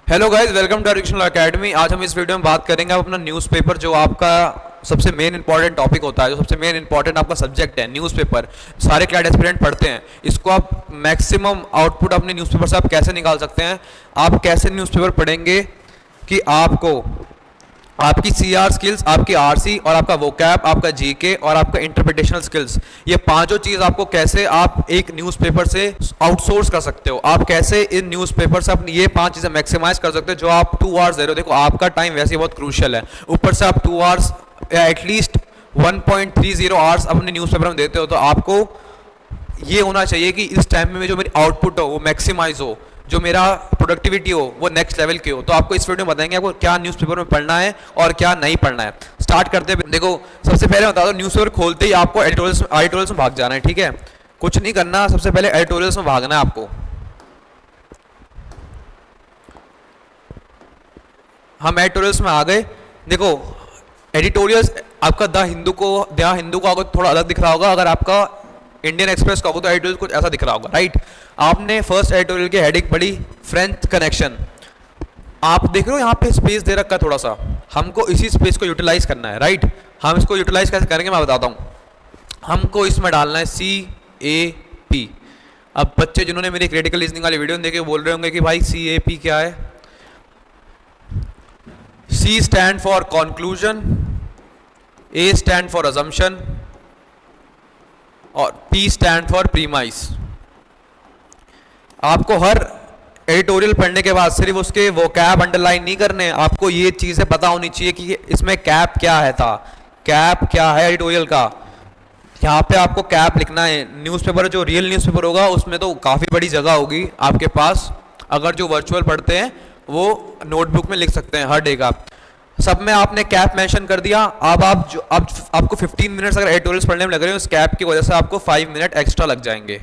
Hello guys, welcome to educational academy. आज हम इस वीडियो में बात करेंगे आप अपना न्यूज़पेपर, जो आपका सबसे मेन इंपॉर्टेंट टॉपिक होता है, जो सबसे मेन इंपॉर्टेंट आपका सब्जेक्ट है न्यूज़पेपर। सारे क्लास एस्पिरेंट पढ़ते हैं इसको। आप मैक्सिमम आउटपुट अपने न्यूज़पेपर से आप कैसे निकाल सकते हैं, आप कैसे न्यूज़पेपर पढ़ेंगे कि आपको आपकी सीआर स्किल्स, आपकी आरसी और आपका वोकैब, आपका जीके और आपका इंटरप्रिटेशनल स्किल्स, ये पांचों चीज़ आपको कैसे आप एक न्यूज़पेपर से आउटसोर्स कर सकते हो। आप कैसे इन न्यूज़पेपर से अपनी ये पांच चीज़ें मैक्सिमाइज कर सकते हो जो आप 2 आवर्स दे रहे हो। देखो, आपका टाइम वैसे ही बहुत क्रूशियल है, ऊपर से आप 2 आवर्स या एटलीस्ट 1.30 आवर्स अपने न्यूज़पेपर में देते हो, तो आपको ये होना चाहिए कि इस टाइम में जो मेरी आउटपुट हो वो मैक्सिमाइज हो, जो मेरा प्रोडक्टिविटी हो वो नेक्स्ट लेवल की हो। तो आपको इस वीडियो में बताएंगे आपको क्या न्यूज़पेपर में पढ़ना है और क्या नहीं पढ़ना है। स्टार्ट करते हैं। देखो, सबसे पहले बता दो, न्यूज़पेपर खोलते ही आपको एडिटोरियल्स में भाग जाना है। ठीक है, कुछ नहीं करना, सबसे पहले एडिटोरियल्स में भागना है आपको। हम एडिटोरियल्स में आ गए। देखो, एडिटोरियल्स आपका द हिंदू को अगर थोड़ा अलग दिख रहा होगा, अगर आपका इंडियन एक्सप्रेस का होगा तो एडिटोरियल कुछ ऐसा दिख रहा होगा, राइट। आपने फर्स्ट एडिटोरियल की हेडिंग पढ़ी, फ्रेंच कनेक्शन। आप देख रहे हो यहाँ पे स्पेस दे रखा है थोड़ा सा, हमको इसी स्पेस को यूटिलाइज करना है, राइट। हम इसको यूटिलाइज कैसे करेंगे मैं बताता हूँ। हमको इसमें डालना है CAP। अब बच्चे जिन्होंने मेरी क्रिटिकल रीजनिंग वाली वीडियो देखे बोल रहे होंगे कि भाई CAP क्या है। C stand for conclusion, A stand for assumption और P स्टैंड फॉर प्रीमाइस। आपको हर एडिटोरियल पढ़ने के बाद सिर्फ उसके वोकैब अंडरलाइन नहीं करने, आपको ये चीज़ें पता होनी चाहिए कि इसमें कैप क्या है था, कैप क्या है एडिटोरियल का। यहाँ पे आपको कैप लिखना है। न्यूज़पेपर जो रियल न्यूज़पेपर होगा उसमें तो काफ़ी बड़ी जगह होगी आपके पास, अगर जो वर्चुअल पढ़ते हैं वो नोटबुक में लिख सकते हैं हर डे का। सब में आपने कैप मेंशन कर दिया। अब आपको 15 मिनट्स अगर एडिटोरियल्स पढ़ने में लग रहे हो, इस कैप की वजह से आपको 5 मिनट एक्स्ट्रा लग जाएंगे,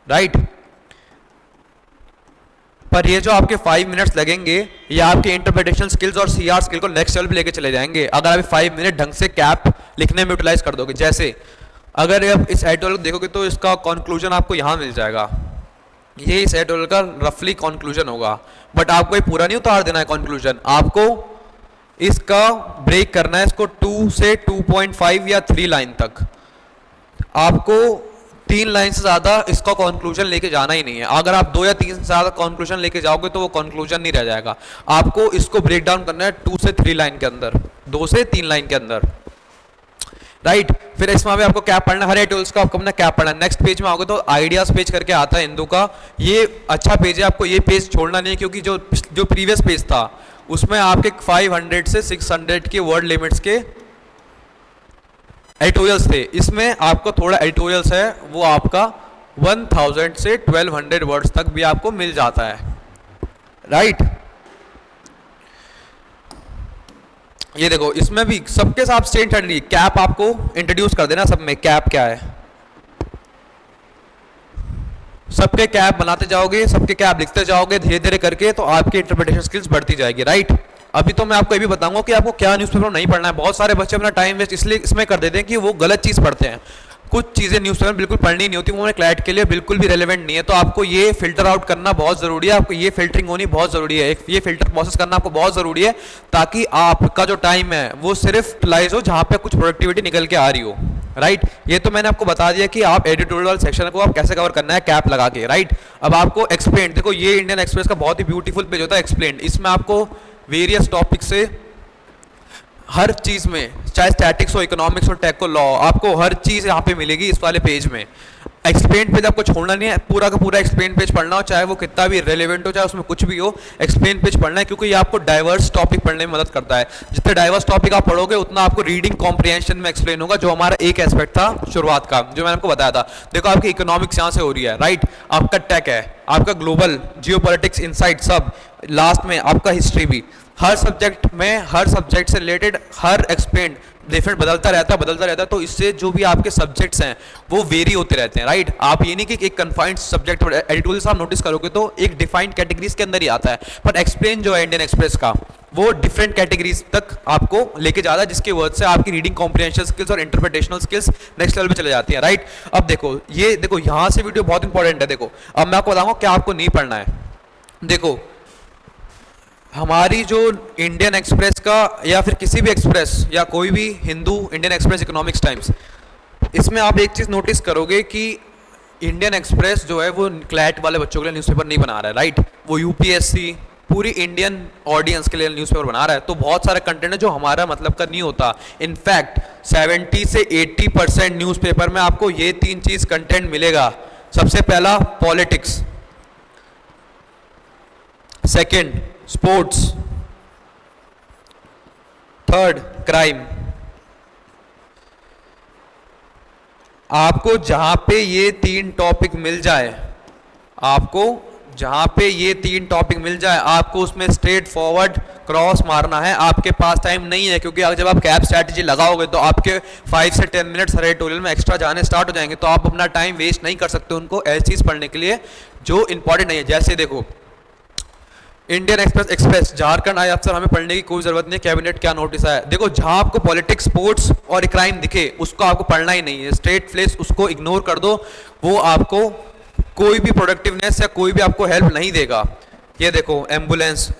राइट। पर ये जो आपके 5 मिनट्स लगेंगे ये आपके इंटरप्रिटेशन स्किल्स और सीआर स्किल को नेक्स्ट लेवल पे लेके चले जाएंगे, अगर आप 5 मिनट ढंग से कैप लिखने में यूटिलाइज कर दोगे। जैसे अगर आप इस एडिटोरियल को देखोगे तो इसका कंक्लूजन आपको यहाँ मिल जाएगा। ये इस एडिटोरियल का रफली कंक्लूजन होगा, बट आपको ये पूरा नहीं उतार देना है कंक्लूजन, आपको इसका ब्रेक करना है। इसको 2 से 2.5 या 3 लाइन तक, आपको 3 लाइन से ज़्यादा इसका कंक्लूजन लेके जाना ही नहीं है। अगर आप 2 या 3 से ज़्यादा कंक्लूजन लेके जाओगे तो वो कंक्लूजन नहीं रह जाएगा। आपको इसको ब्रेक डाउन करना है 2 से 3 लाइन के अंदर, 2 से 3 लाइन के अंदर, राइट। फिर इसमें भी आपको क्या पढ़ना है, हर एडिटोरियल्स का आपको अपना क्या पढ़ना है। नेक्स्ट पेज में आओगे तो आइडियाज पेज करके आता है हिंदू का, ये अच्छा पेज है, आपको ये पेज छोड़ना नहीं है, क्योंकि जो प्रीवियस पेज था उसमें आपके 500 से 600 के वर्ड लिमिट्स के एडिटोरियल्स थे। इसमें आपको थोड़ा एडिटोरियल्स है वो आपका 1000 से 1200 वर्ड्स तक भी आपको मिल जाता है, राइट। ये देखो, इसमें भी सबके साथ सेम स्ट्रेटजी, कैप आपको इंट्रोड्यूस कर देना। सब में कैप क्या है, सबके कैप बनाते जाओगे, सबके कैप लिखते जाओगे धीरे धीरे करके, तो आपकी इंटरप्रिटेशन स्किल्स बढ़ती जाएगी, राइट। अभी तो मैं आपको ये भी बताऊंगा कि आपको क्या न्यूज़पेपर नहीं पढ़ना है। बहुत सारे बच्चे अपना टाइम वेस्ट इसलिए इसमें कर देते हैं कि वो गलत चीज़ पढ़ते हैं। कुछ चीज़ें न्यूज़पेपर में बिल्कुल पढ़नी नहीं होती, वो क्लैट के लिए बिल्कुल भी रेलेवेंट नहीं है। तो आपको ये फिल्टर आउट करना बहुत ज़रूरी है, आपको ये फिल्टरिंग होनी बहुत ज़रूरी है, ये फिल्टर प्रोसेस करना आपको बहुत ज़रूरी है, ताकि आपका जो टाइम है वो सिर्फ यूटिलाइज हो जहाँ पे कुछ प्रोडक्टिविटी निकल के आ रही हो, राइट। ये तो मैंने आपको बता दिया कि आप एडिटोरियल सेक्शन को आप कैसे कवर करना है कैप लगा के, राइट। अब आपको एक्सप्लेन, देखो ये इंडियन एक्सप्रेस का बहुत ही ब्यूटीफुल पेज होता है एक्सप्लेन। इसमें आपको वेरियस टॉपिक से हर चीज़ में, चाहे स्टैटिक्स हो, इकोनॉमिक्स हो, टेक हो, लॉ, आपको हर चीज़ यहाँ पे मिलेगी इस वाले पेज में। एक्सप्लेन पेज आपको छोड़ना नहीं है, पूरा का पूरा एक्सप्लेन पेज पढ़ना हो, चाहे वो कितना भी रेलेवेंट हो, चाहे उसमें कुछ भी हो, एक्सप्लेन पेज पढ़ना है, क्योंकि ये आपको डाइवर्स टॉपिक पढ़ने में मदद करता है। जितने डाइवर्स टॉपिक आप पढ़ोगे उतना आपको रीडिंग कॉम्प्रिहेंशन में एक्सप्लेन होगा, जो हमारा एक एस्पेक्ट था शुरुआत का, जो मैंने आपको बताया था। देखो, आपकी इकोनॉमिक्स यहाँ से हो रही है, राइट, आपका टेक है, आपका ग्लोबल जियो पॉलिटिक्स इनसाइट, सब लास्ट में आपका हिस्ट्री भी। हर सब्जेक्ट में, हर सब्जेक्ट से रिलेटेड हर एक्सप्लेन डिफरेंट बदलता रहता है, तो इससे जो भी आपके सब्जेक्ट्स हैं वो वेरी होते रहते हैं, राइट। आप ये नहीं कि एक कन्फाइंड सब्जेक्ट, एडिटोरियल आप नोटिस करोगे तो एक डिफाइंड कैटेगरीज के अंदर ही आता है, पर एक्सप्लेन जो है इंडियन एक्सप्रेस का वो डिफरेंट कैटेगरीज तक आपको लेके जाता है, जिसके वर्ड से आपकी रीडिंग कॉम्प्रिहेंशन स्किल्स और इंटरप्रिटेशनल स्किल्स नेक्स्ट लेवल पे चले जाती हैं, राइट। अब देखो, ये देखो यहाँ से वीडियो बहुत इंपॉर्टेंट है। देखो, अब मैं आपको बताऊंगा क्या आपको नहीं पढ़ना है। देखो, हमारी जो इंडियन एक्सप्रेस का या फिर किसी भी एक्सप्रेस या कोई भी Hindu, Indian express, economics times, इसमें आप एक चीज़ नोटिस करोगे कि इंडियन एक्सप्रेस जो है वो क्लैट वाले बच्चों के लिए न्यूज़पेपर नहीं बना रहा है, राइट। वो यूपीएससी पूरी इंडियन ऑडियंस के लिए न्यूज़पेपर बना रहा है। तो बहुत सारा कंटेंट है जो हमारा मतलब का नहीं होता। इनफैक्ट 70 से 80% न्यूज़पेपर में आपको ये 3 चीज़ कंटेंट मिलेगा। सबसे पहला politics, second sports, third crime. आपको जहां पे ये 3 टॉपिक मिल जाए, आपको जहां पे ये 3 टॉपिक मिल जाए, आपको उसमें स्ट्रेट फॉरवर्ड क्रॉस मारना है। आपके पास टाइम नहीं है, क्योंकि जब आप कैप स्ट्रैटेजी लगाओगे तो आपके 5 से 10 मिनट्स हर एडिटोरियल में एक्स्ट्रा जाने स्टार्ट हो जाएंगे। तो आप अपना टाइम वेस्ट नहीं कर सकते उनको ऐसी चीज़ पढ़ने के लिए जो इंपॉर्टेंट नहीं है। जैसे देखो इंडियन एक्सप्रेस झारखंड आए अफसर, हमें पढ़ने की कोई जरूरत नहीं है, कैबिनेट क्या नोटिस आया। देखो जहां आपको पॉलिटिक्स, स्पोर्ट्स और क्राइम दिखे उसको आपको पढ़ना ही नहीं है, स्ट्रेट फ्लेस उसको इग्नोर कर दो। वो आपको कोई भी प्रोडक्टिवनेस या कोई भी आपको हेल्प नहीं देगा। ये देखो एम्बुलेंस,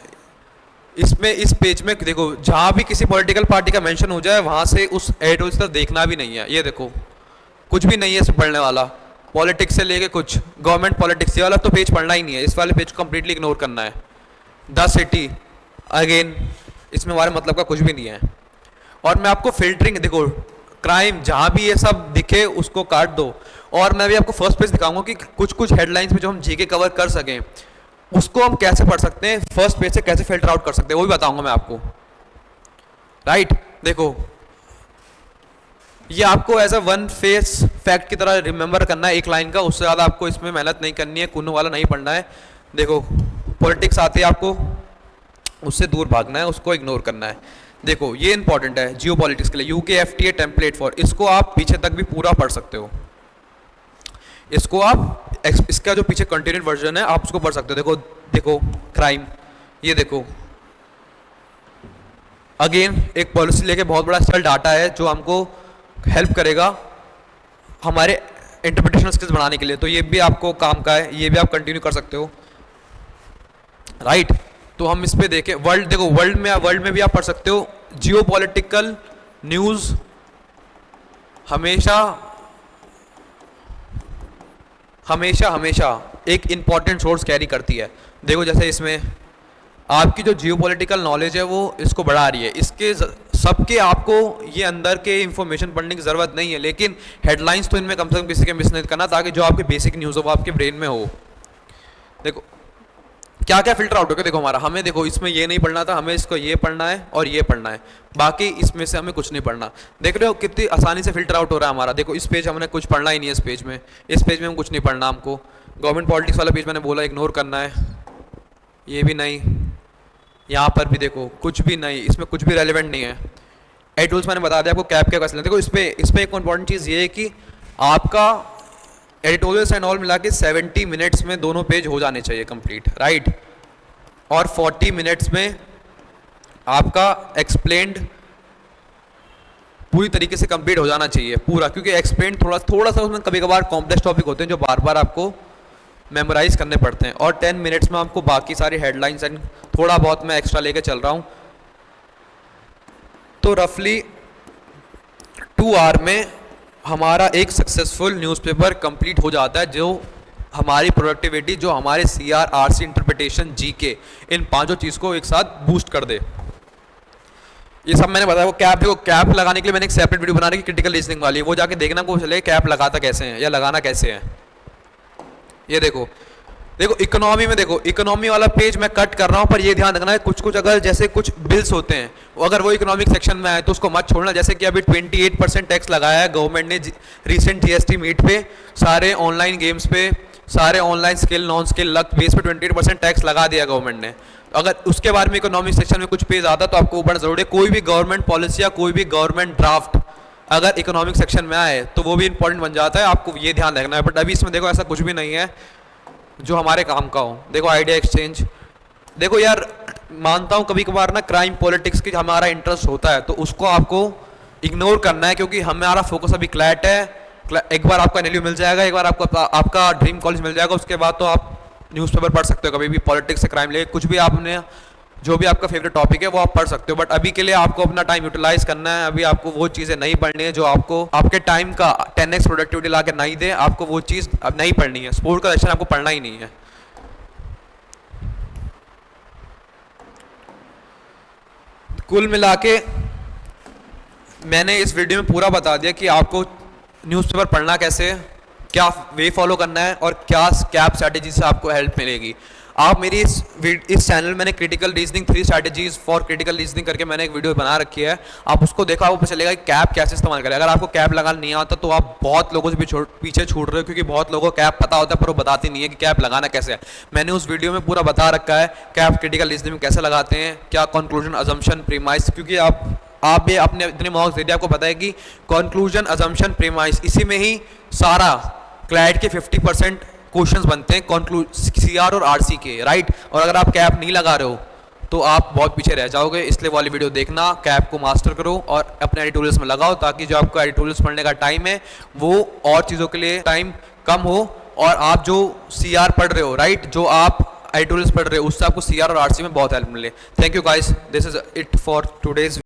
इसमें इस पेज में देखो जहां भी किसी पॉलिटिकल पार्टी का मेंशन हो जाए वहां से उस एडिटोरियल तक देखना भी नहीं है। ये देखो कुछ भी नहीं है इसमें पढ़ने वाला, पॉलिटिक्स से लेके कुछ गवर्नमेंट पॉलिटिक्स, ये वाला तो पेज पढ़ना ही नहीं है, इस वाले पेज को कंप्लीटली इग्नोर करना है। द सिटी अगेन, इसमें हमारे मतलब का कुछ भी नहीं है। और मैं आपको फिल्टरिंग, देखो क्राइम जहां भी ये सब दिखे उसको काट दो। और मैं भी आपको फर्स्ट पेज दिखाऊंगा कि कुछ कुछ हेडलाइंस में जो हम जीके कवर कर सकें उसको हम कैसे पढ़ सकते हैं, फर्स्ट पेज से कैसे फिल्टर आउट कर सकते हैं, वो भी बताऊंगा मैं आपको, राइट। देखो ये आपको as a one face fact की तरह रिमेंबर करना है, एक लाइन का, उससे ज़्यादा आपको इसमें मेहनत नहीं करनी है, कुन्नू वाला नहीं पढ़ना है। देखो पॉलिटिक्स आती है, आपको उससे दूर भागना है, उसको इग्नोर करना है। देखो ये इंपॉर्टेंट है जियो पॉलिटिक्स के लिए, यूके एफटीए टेम्पलेट फॉर, इसको आप पीछे तक भी पूरा पढ़ सकते हो। इसको आप इसका जो पीछे कंटिन्यूड वर्जन है आप उसको पढ़ सकते हो। देखो देखो क्राइम, ये देखो अगेन एक पॉलिसी लेके बहुत बड़ा सेल डाटा है जो हमको हेल्प करेगा हमारे इंटरप्रिटेशन स्किल्स बढ़ाने के लिए। तो ये भी आपको काम का है, ये भी आप कंटिन्यू कर सकते हो, राइट। तो हम इस पे देखें वर्ल्ड, देखो वर्ल्ड में भी आप पढ़ सकते हो। जियो पॉलिटिकल न्यूज़ हमेशा एक इंपॉर्टेंट सोर्स कैरी करती है। देखो जैसे इसमें आपकी जो जियो पॉलिटिकल नॉलेज है वो इसको बढ़ा रही है, इसके सबके आपको ये अंदर के इंफॉर्मेशन पढ़ने की ज़रूरत नहीं है, लेकिन हेडलाइंस तो इनमें कम से कम किसी के मिस नहीं करना, ताकि जो आपके बेसिक न्यूज़ हो वो आपके ब्रेन में हो। देखो क्या क्या फिल्टर आउट हो गया, देखो हमारा, हमें देखो इसमें ये नहीं पढ़ना था, हमें इसको ये पढ़ना है और ये पढ़ना है, बाकी इसमें से हमें कुछ नहीं पढ़ना। देख रहे हो कितनी आसानी से फिल्टर आउट हो रहा है हमारा। देखो इस पेज हमने कुछ पढ़ना ही नहीं है, इस पेज में हम कुछ नहीं पढ़ना हमको। गवर्नमेंट पॉलिटिक्स वाला पेज मैंने बोला इग्नोर करना है, ये भी नहीं, यहाँ पर भी देखो कुछ भी नहीं, इसमें कुछ भी रेलिवेंट नहीं है। एडिटोरियल्स मैंने बता दिया आपको कैप क्या कैसे। देखो इस पर एक इंपॉर्टेंट चीज़ ये है कि आपका एडिटोरियल्स एंड ऑल मिला के 70 मिनट्स में दोनों पेज हो जाने चाहिए कंप्लीट, राइट। और 40 मिनट्स में आपका एक्सप्लेन्ड पूरी तरीके से कंप्लीट हो जाना चाहिए पूरा, क्योंकि एक्सप्लेन थोड़ा सा उसमें कभी कभार कॉम्प्लेक्स टॉपिक होते हैं जो बार बार आपको मेमोराइज करने पड़ते हैं। और 10 मिनट्स में आपको बाकी सारी हेडलाइंस एंड थोड़ा बहुत मैं एक्स्ट्रा लेके चल रहा हूँ, तो रफली 2 आवर में हमारा एक सक्सेसफुल न्यूज़पेपर कंप्लीट हो जाता है, जो हमारी प्रोडक्टिविटी, जो हमारे CR, RC, इंटरप्रिटेशन, GK, इन 5 चीज़ को एक साथ बूस्ट कर दे। ये सब मैंने बताया। वो कैप, देखो कैप लगाने के लिए मैंने एक सेपरेट वीडियो बना रही है क्रिटिकल रीजनिंग वाली, वो जाके देखना को चले कैप लगाता कैसे है या लगाना कैसे है। ये देखो इकोनॉमी में, देखो इकोनॉमी वाला पेज मैं कट कर रहा हूँ, पर ये ध्यान रखना है कुछ अगर जैसे कुछ बिल्स होते हैं अगर वो इकोनॉमिक सेक्शन में आए तो उसको मत छोड़ना। जैसे कि अभी 28% टैक्स लगाया है गवर्नमेंट ने रिसेंट GST मीट पे, सारे ऑनलाइन गेम्स पे, सारे online skill non skill luck base पे 28% टैक्स लगा दिया गवर्नमेंट ने। अगर उसके बारे में इकोनॉमिक सेक्शन में कुछ पेज आता तो आपको ऊपर जरूर है। कोई भी गवर्नमेंट पॉलिसी या कोई भी गवर्नमेंट ड्राफ्ट अगर इकोनॉमिक सेक्शन में आए तो वो भी इंपॉर्टेंट बन जाता है, आपको ये ध्यान रखना है। बट अभी इसमें देखो ऐसा कुछ भी नहीं है जो हमारे काम का हो। देखो आइडिया एक्सचेंज, देखो यार मानता हूँ कभी कभार ना क्राइम पॉलिटिक्स की हमारा इंटरेस्ट होता है तो उसको आपको इग्नोर करना है, क्योंकि हमारा फोकस अभी क्लैट है। एक बार आपका NLU मिल जाएगा, एक बार आपका ड्रीम कॉलेज मिल जाएगा, उसके बाद तो आप न्यूज़पेपर पढ़ सकते हो कभी भी पॉलिटिक्स से क्राइम लेके, कुछ भी आपने जो भी आपका फेवरेट टॉपिक है वो आप पढ़ सकते हो, बट अभी के लिए आपको अपना टाइम यूटिलाइज करना है। अभी आपको वो चीज़ें नहीं पढ़नी है जो आपको आपके टाइम का 10x प्रोडक्टिविटी ला के नहीं दे, आपको वो चीज़ अब नहीं पढ़नी है। स्पोर्ट का सेक्शन आपको पढ़ना ही नहीं है। कुल मिला के मैंने इस वीडियो में पूरा बता दिया कि आपको न्यूज़पेपर पढ़ना कैसे, क्या वे फॉलो करना है और क्या कैप स्ट्रैटेजी से आपको हेल्प मिलेगी। आप मेरी इस चैनल मैंने critical reasoning 3 strategies for critical reasoning करके मैंने एक वीडियो बना रखी है, आप उसको देखो, आपको पता चलेगा कि कैप कैसे इस्तेमाल करें। अगर आपको कैप लगाना नहीं आता तो आप बहुत लोगों से भी पीछे छूट रहे हो, क्योंकि बहुत लोगों को कैप पता होता है पर वो बताते नहीं है कि कैप लगाना कैसे है। मैंने उस वीडियो में पूरा बता रखा है कैप क्रिटिकल रीजनिंग में कैसे लगाते हैं, क्या कंक्लूजन, अजम्पशन, प्रीमाइस, क्योंकि आप भी अपने इतने मार्क्स दे दिए, आपको पता है कि कंक्लूजन, अजम्पशन, प्रीमाइस, इसी में ही सारा क्लैट के 50% क्वेश्चंस बनते हैं सीआर और आरसी के, राइट। और अगर आप कैप नहीं लगा रहे हो तो आप बहुत पीछे रह जाओगे, इसलिए वाली वीडियो देखना, कैप को मास्टर करो और अपने एडिटोरियल्स में लगाओ, ताकि जो आपका एडिटोरियल्स पढ़ने का टाइम है वो और चीज़ों के लिए टाइम कम हो, और आप जो सीआर पढ़ रहे हो, राइट, जो आप एडिटोरियल्स पढ़ रहे हो उससे आपको सीआर और आरसी में बहुत हेल्प मिले। Thank you guys, this is it for today's.